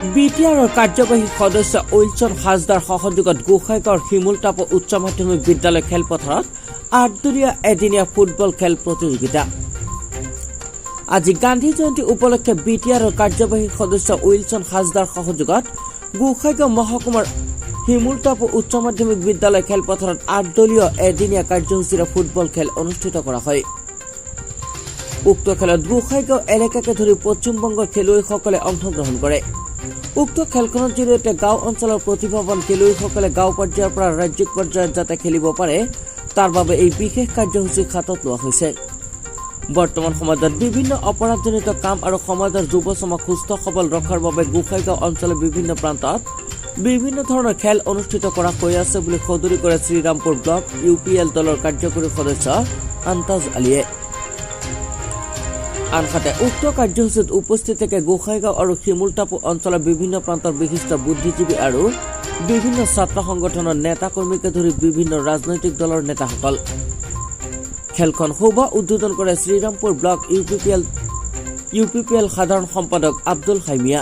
বিটিআৰৰ কাৰ্যবাহী সদস্য উইলছন হাজদাৰ সহযোগত গোসাইগাঁৱৰ শিমুলতাপ উচ্চ মাধ্যমিক বিদ্যালয় খেলপথাৰত ৮দলীয়া এদিনীয়া ফুটবল খেল প্ৰতিযোগিতা। আজি গান্ধী জয়ন্তী উপলক্ষে বিটিআৰৰ কাৰ্যবাহী সদস্য উইলছন হাজদাৰ সহযোগত গোসাইগাঁও মহকুমাৰ শিমুলতাপ উচ্চ মাধ্যমিক বিদ্যালয় খেলপথাৰত ৮দলীয় এদিনীয়া কাৰ্যসূচীৰে ফুটবল খেল অনুষ্ঠিত কৰা হয়। উক্ত খেলত গোসাইগাঁও এলেকাকে ধৰি পশ্চিমবংগৰ খেলুৱৈসকলে অংশগ্ৰহণ কৰে। উক্ত খেলখনৰ জৰিয়তে গাঁও অঞ্চলৰ প্ৰতিভাৱান খেলুৱৈসকলে গাঁও পৰ্যায়ৰ পৰা ৰাজ্যিক পৰ্যায়ত যাতে খেলিব পাৰে তাৰ বাবে এই বিশেষ কাৰ্যসূচী হাতত লোৱা হৈছে। বৰ্তমান সমাজত বিভিন্ন অপৰাধজনিত কাম আৰু সমাজৰ যুৱ সমাজ সুস্থ সবল ৰখাৰ বাবে গোসাইগাঁও অঞ্চলৰ বিভিন্ন প্ৰান্তত বিভিন্ন ধৰণৰ খেল অনুষ্ঠিত কৰা হৈ আছে বুলি সদৰি কৰে শ্ৰীৰামপুৰ ব্লক UPL দলৰ কাৰ্যকৰী সদস্য আন্তাজ আলীয়ে। আনহাতে উক্ত কাৰ্যসূচীত উপস্থিত থাকে গোসাইগাঁও আৰু শিমুলতাপ অঞ্চলৰ বিভিন্ন প্ৰান্তৰ বিশিষ্ট বুদ্ধিজীৱী আৰু বিভিন্ন ছাত্ৰ সংগঠনৰ নেতা কৰ্মীকে ধৰি বিভিন্ন ৰাজনৈতিক দলৰ নেতাসকল। খেলখন শুভ উদ্বোধন কৰে শ্ৰীৰামপুৰ ব্লক UPPL সাধাৰণ সম্পাদক আব্দুল হাইমিয়া।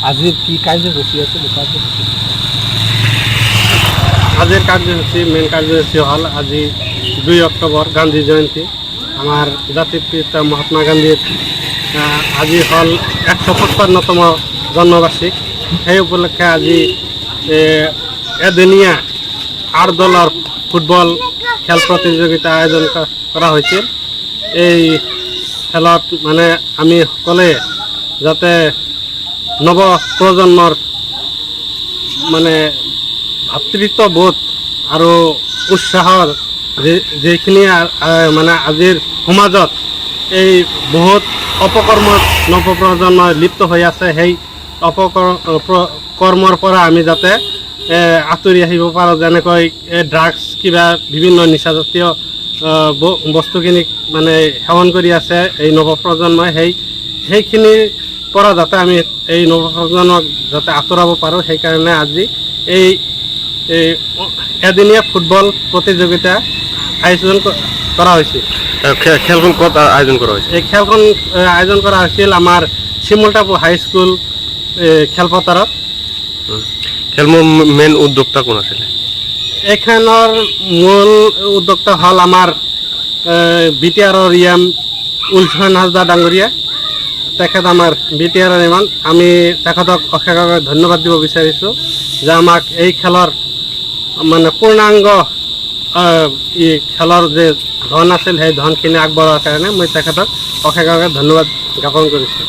আজিৰ কি কাৰ্যসূচী আছে? আজিৰ কাৰ্যসূচী মেইন কাৰ্যসূচী হ'ল আজি 2 অক্টোবৰ গান্ধী জয়ন্তী। আমাৰ জাতিৰ পিতা মহাত্মা গান্ধীৰ আজি হ'ল 155তম জন্মবাৰ্ষিক। সেই উপলক্ষে আজি এদিনীয়া 8 দলৰ ফুটবল খেল প্ৰতিযোগিতা আয়োজন কৰা হৈছিল। এই খেলত মানে আমি সকলোৱে যাতে নৱ প্ৰজন্মৰ মানে ভাতৃত্ববোধ আৰু উৎসাহৰ যিখিনি মানে আজিৰ সমাজত এই বহুত অপকৰ্মত নৱপ্ৰজন্মই লিপ্ত হৈ আছে, সেই অপকৰ্মৰ পৰা আমি যাতে আঁতৰি আহিব পাৰোঁ। যেনেকৈ ড্ৰাগছ কিবা বিভিন্ন নিচাজাতীয় বস্তুখিনি মানে সেৱন কৰি আছে এই নৱপ্ৰজন্মই, সেইখিনিৰ পৰা যাতে আমি এই নৱপ্ৰজন্মক যাতে আঁতৰাব পাৰোঁ, সেইকাৰণে আজি এই এদিনীয়া ফুটবল প্ৰতিযোগিতা আয়োজন কৰা হৈছিল। খেলখন ক'ত আয়োজন কৰা হৈছিল? এই খেলখন আয়োজন কৰা হৈছিল আমাৰ শিমুলতাপ হাইস্কুল খেলপথাৰত। খেলমৰ মেইন উদ্যোক্তা কোন আছিলে? এইখনৰ মূল উদ্যোক্তা হ'ল আমাৰ বিটিআৰৰ উইলছন হাজদা ডাঙৰীয়া। তেখেত আমাৰ বিটিআৰৰ ইমান আমি তেখেতক অশেষ ধন্যবাদ দিব বিচাৰিছোঁ যে আমাক এই খেলৰ মানে পূৰ্ণাংগ খেলৰ যে ধন আছিল সেই ধনখিনি আগবঢ়োৱাৰ কাৰণে মই তেখেতক অশেষ ধন্যবাদ জ্ঞাপন কৰিছোঁ।